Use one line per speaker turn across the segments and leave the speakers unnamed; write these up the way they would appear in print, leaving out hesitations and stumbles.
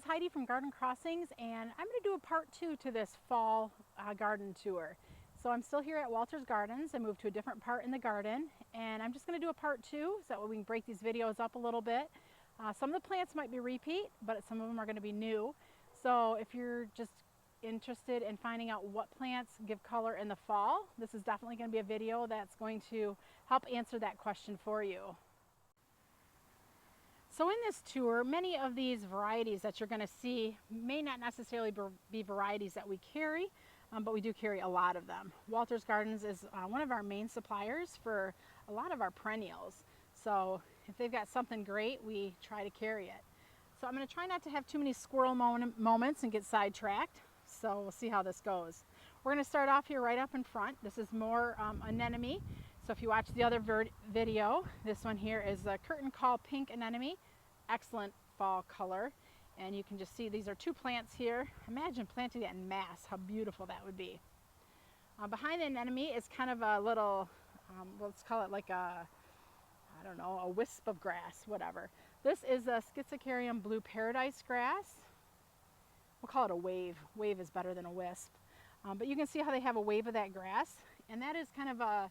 Heidi from Garden Crossings, and I'm going to do a part 2 to this fall garden tour. So I'm still here at Walter's Gardens. I moved to a different part in the garden, and I'm just going to do a part 2 so that way we can break these videos up a little bit. Some of the plants might be repeat, but some of them are going to be new. So if you're just interested in finding out what plants give color in the fall, this is definitely going to be a video that's going to help answer that question for you. So in this tour, many of these varieties that you're going to see may not necessarily be varieties that we carry, but we do carry a lot of them. Walter's Gardens is one of our main suppliers for a lot of our perennials. So if they've got something great, we try to carry it. So I'm going to try not to have too many squirrel moments and get sidetracked. So we'll see how this goes. We're going to start off here right up in front. This is more anemone. So if you watch the other video, this one here is a curtain call pink anemone. Excellent fall color. And you can just see these are two plants here. Imagine planting that in mass, how beautiful that would be. Behind the anemone is kind of a little, let's call it like a, I don't know, a wisp of grass, whatever. This is a Schizocarium blue paradise grass. We'll call it a wave. Wave is better than a wisp. But you can see how they have a wave of that grass. And that is kind of a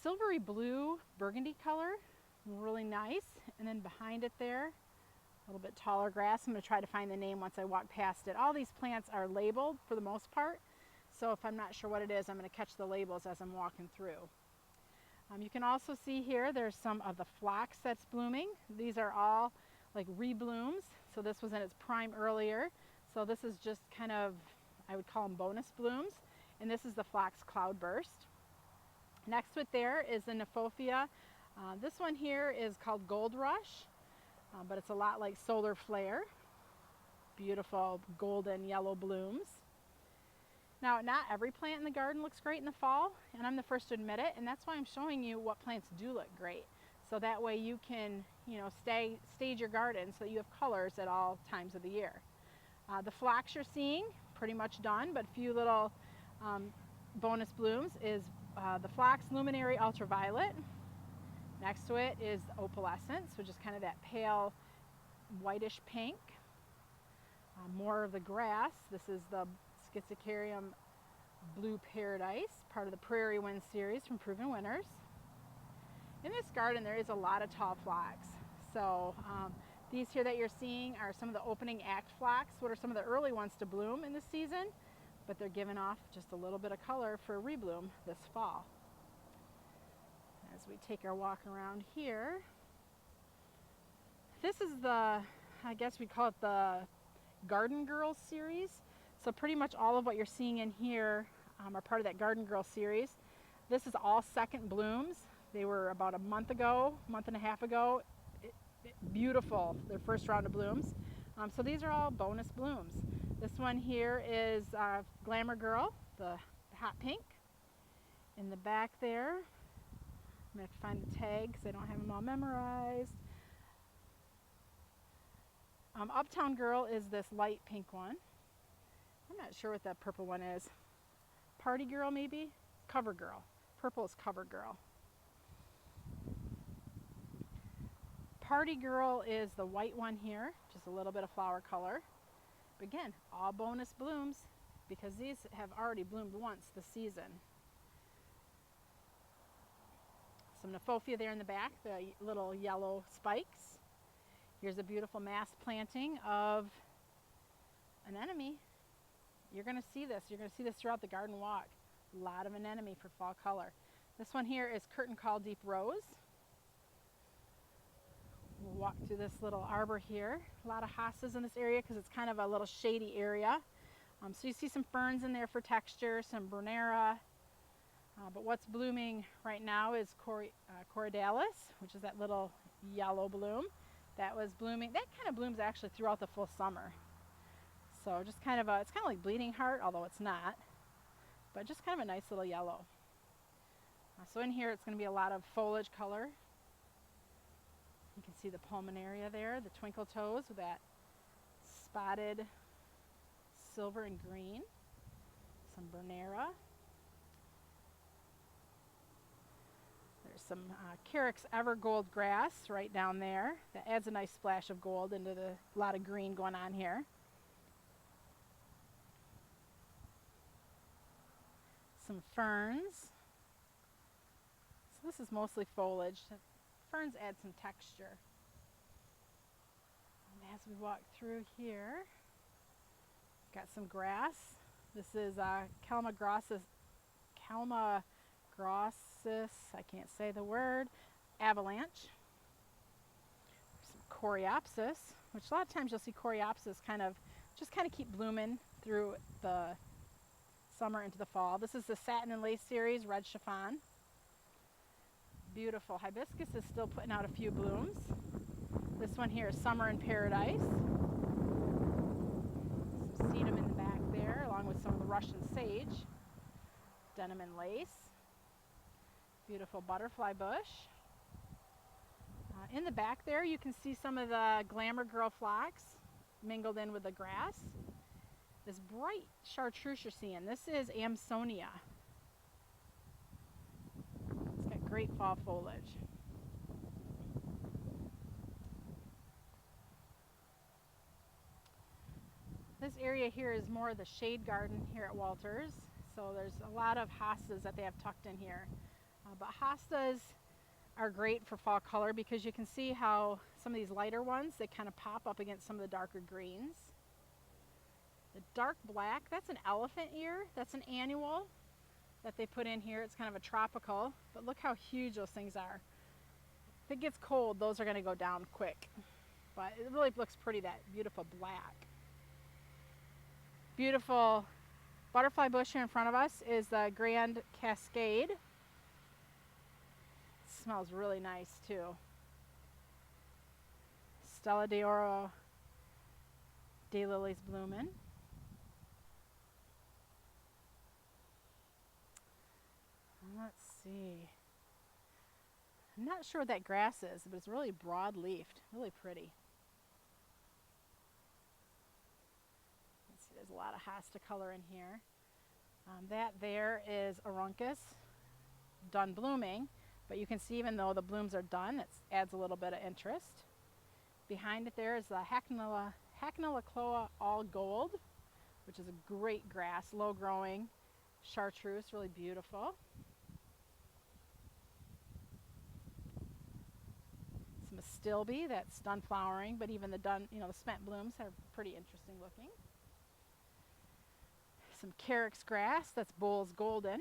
silvery blue burgundy color, really nice. And then behind it there, a little bit taller grass. I'm going to try to find the name once I walk past it. All these plants are labeled for the most part, so if I'm not sure what it is, I'm going to catch the labels as I'm walking through. You can also see here there's some of the phlox that's blooming. These are all like reblooms, so this was in its prime earlier. So this is just kind of, I would call them bonus blooms, and this is the phlox cloudburst. Next to it there is the Nephophia. This one here is called Gold Rush, but it's a lot like Solar Flare. Beautiful golden yellow blooms. Now, not every plant in the garden looks great in the fall, and I'm the first to admit it, and that's why I'm showing you what plants do look great. So that way you can, stage your garden so that you have colors at all times of the year. The phlox you're seeing, pretty much done, but a few little bonus blooms is the Phlox Luminary Ultraviolet. Next to it is the Opalescence, which is kind of that pale whitish pink. More of the grass. This is the Schizocarium Blue Paradise, part of the Prairie Wind series from Proven Winners. In this garden there is a lot of tall phlox. So these here that you're seeing are some of the opening act phlox, what are some of the early ones to bloom in this season, but they're giving off just a little bit of color for rebloom this fall. As we take our walk around here, this is the, I guess we call it the Garden Girls series. So pretty much all of what you're seeing in here are part of that Garden Girl series. This is all second blooms. They were about a month and a half ago. Beautiful, their first round of blooms. So these are all bonus blooms. This one here is Glamour Girl, the hot pink. In the back there, I'm going to have to find the tag because I don't have them all memorized. Uptown Girl is this light pink one. I'm not sure what that purple one is. Party Girl maybe? Cover Girl. Purple is Cover Girl. Party Girl is the white one here, just a little bit of flower color. But again, all bonus blooms because these have already bloomed once this season. Some Nephophia there in the back, the little yellow spikes. Here's a beautiful mass planting of anemone. You're going to see this. You're going to see this throughout the garden walk. A lot of anemone for fall color. This one here is Curtain Call Deep Rose. We'll walk through this little arbor here. A lot of hostas in this area because it's kind of a little shady area. So you see some ferns in there for texture, some Brunera. But what's blooming right now is Corydalis, which is that little yellow bloom. That was blooming. That kind of blooms actually throughout the full summer. So just kind of it's kind of like Bleeding Heart, although it's not. But just kind of a nice little yellow. So in here it's going to be a lot of foliage color. You can see the pulmonaria there, the twinkle toes with that spotted silver and green. Some Brunera. There's some Carex Evergold grass right down there. That adds a nice splash of gold into the lot of green going on here. Some ferns. So this is mostly foliage. Ferns add some texture. And as we walk through here, got some grass. This is Calamagrossis, I can't say the word, avalanche. Some Coreopsis, which a lot of times you'll see Coreopsis just kind of keep blooming through the summer into the fall. This is the Satin and Lace series, red chiffon. Beautiful. Hibiscus is still putting out a few blooms. This one here is Summer in Paradise. Some sedum in the back there, along with some of the Russian sage. Denim and lace. Beautiful butterfly bush. In the back there, you can see some of the Glamour Girl phlox mingled in with the grass. This bright chartreuse you're seeing, this is Amsonia. It's got great fall foliage. This area here is more of the shade garden here at Walters. So there's a lot of hostas that they have tucked in here. But hostas are great for fall color because you can see how some of these lighter ones, they kind of pop up against some of the darker greens. The dark black, that's an elephant ear. That's an annual that they put in here. It's kind of a tropical, but look how huge those things are. If it gets cold, those are going to go down quick. But it really looks pretty, that beautiful black. Beautiful butterfly bush here in front of us is the Grand Cascade. It smells really nice too. Stella d'Oro daylilies blooming. Let's see. I'm not sure what that grass is, but it's really broad-leafed, really pretty. Let's see, there's a lot of hosta color in here. That there is Aruncus, done blooming, but you can see even though the blooms are done, it adds a little bit of interest. Behind it there is the Hacknelacloa all gold, which is a great grass, low-growing chartreuse, really beautiful. Some Astilbe that's done flowering, but even the spent blooms are pretty interesting looking. Some Carex grass, that's Bowles Golden.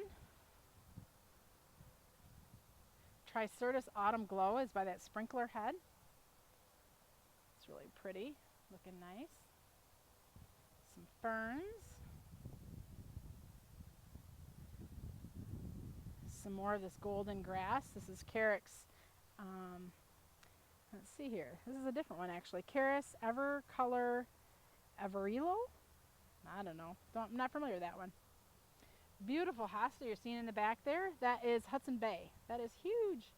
Tricertus Autumn Glow is by that sprinkler head. It's really pretty, looking nice. Some ferns. Some more of this golden grass. This is Carex, let's see here. This is a different one actually. Carex Evercolor Everillo? I don't know. I'm not familiar with that one. Beautiful hosta you're seeing in the back there. That is Hudson Bay. That is huge.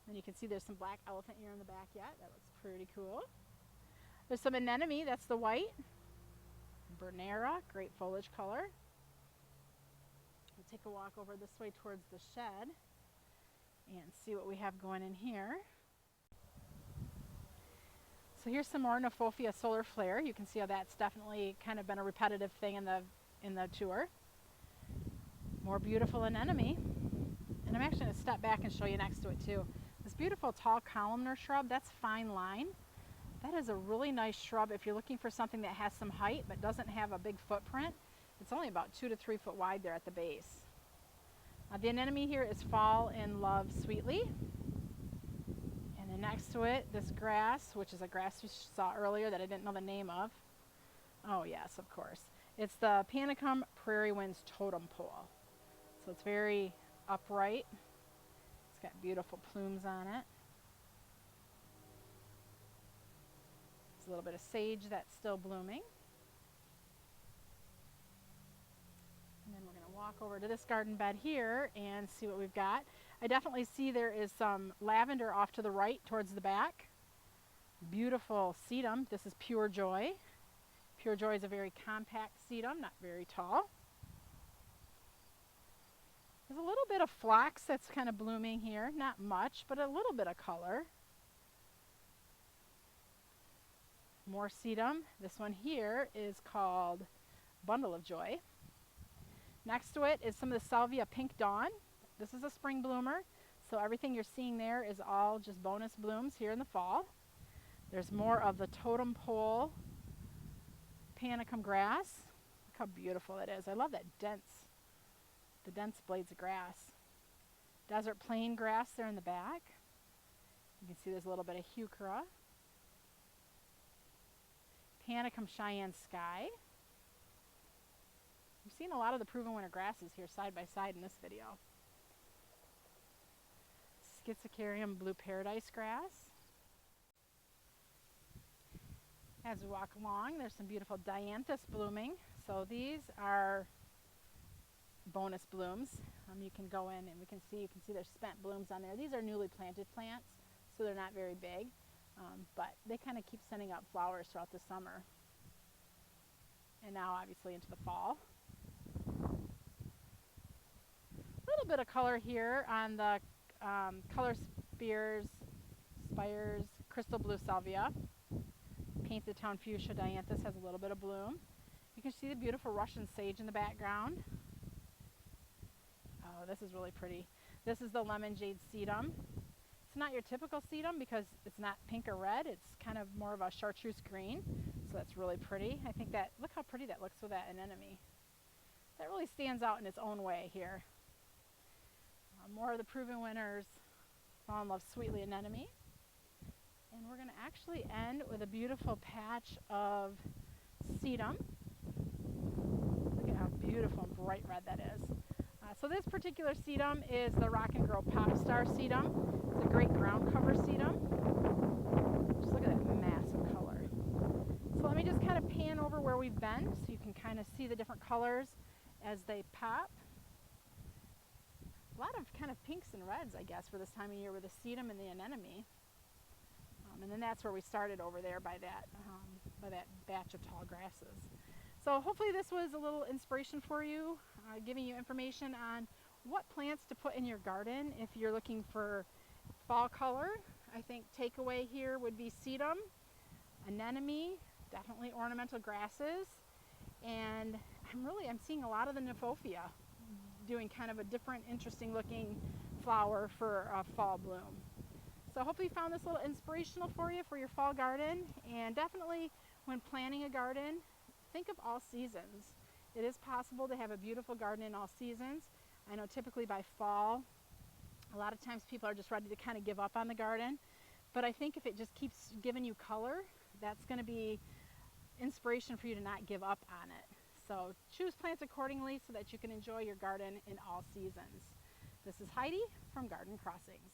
And you can see there's some black elephant ear in the back yet. That looks pretty cool. There's some anemone. That's the white. Bernera, great foliage color. We'll take a walk over this way towards the shed and see what we have going in here. So here's some more Nephophia Solar Flare. You can see how that's definitely kind of been a repetitive thing in the tour. More beautiful anemone. And I'm actually going to step back and show you next to it too. This beautiful tall columnar shrub, that's Fine Line. That is a really nice shrub if you're looking for something that has some height but doesn't have a big footprint. It's only about 2 to 3 foot wide there at the base. The anemone here is Fall in Love Sweetly. And then next to it, this grass, which is a grass we saw earlier that I didn't know the name of. Oh yes, of course. It's the Panicum Prairie Winds Totem Pole. So it's very upright. It's got beautiful plumes on it. There's a little bit of sage that's still blooming. And then we're going to walk over to this garden bed here and see what we've got. I definitely see there is some lavender off to the right towards the back. Beautiful sedum. This is Pure Joy. Pure Joy is a very compact sedum, not very tall. There's a little bit of phlox that's kind of blooming here. Not much, but a little bit of color. More sedum. This one here is called Bundle of Joy. Next to it is some of the Salvia Pink Dawn. This is a spring bloomer, so everything you're seeing there is all just bonus blooms here in the fall. There's more of the totem pole panicum grass. Look how beautiful it is. I love that the dense blades of grass. Desert plain grass there in the back. You can see there's a little bit of heuchera. Panicum Cheyenne Sky. You've seen a lot of the proven winter grasses here side by side in this video. Schizocarium Blue Paradise Grass. As we walk along, there's some beautiful dianthus blooming. So these are bonus blooms. You can go in and you can see there's spent blooms on there. These are newly planted plants, so they're not very big, but they kind of keep sending out flowers throughout the summer. And now obviously into the fall. A little bit of color here on the Color Spires Crystal Blue Salvia. Painted Town Fuchsia Dianthus has a little bit of bloom. You can see the beautiful Russian sage in the background. Oh, this is really pretty. This is the Lemon Jade Sedum. It's not your typical sedum because it's not pink or red. It's kind of more of a chartreuse green. So that's really pretty. I think that, look how pretty that looks with that anemone. That really stands out in its own way here. More of the proven winners. Fall in Love Sweetly Anemone. And we're going to actually end with a beautiful patch of sedum. Look at how beautiful and bright red that is. So this particular sedum is the Rock and Grow Pop Star sedum. It's a great ground cover sedum. Just look at that massive color. So let me just kind of pan over where we've been so you can kind of see the different colors as they pop. A lot of kind of pinks and reds, I guess, for this time of year with the sedum and the anemone. And then that's where we started over there by that batch of tall grasses. So hopefully this was a little inspiration for you, giving you information on what plants to put in your garden if you're looking for fall color. I think takeaway here would be sedum, anemone, definitely ornamental grasses, and I'm seeing a lot of the Nymphophia doing kind of a different, interesting looking flower for a fall bloom. So hopefully you found this a little inspirational for you for your fall garden, and definitely when planning a garden, think of all seasons. It is possible to have a beautiful garden in all seasons. I know typically by fall, a lot of times people are just ready to kind of give up on the garden, but I think if it just keeps giving you color, that's going to be inspiration for you to not give up on it. So choose plants accordingly so that you can enjoy your garden in all seasons. This is Heidi from Garden Crossings.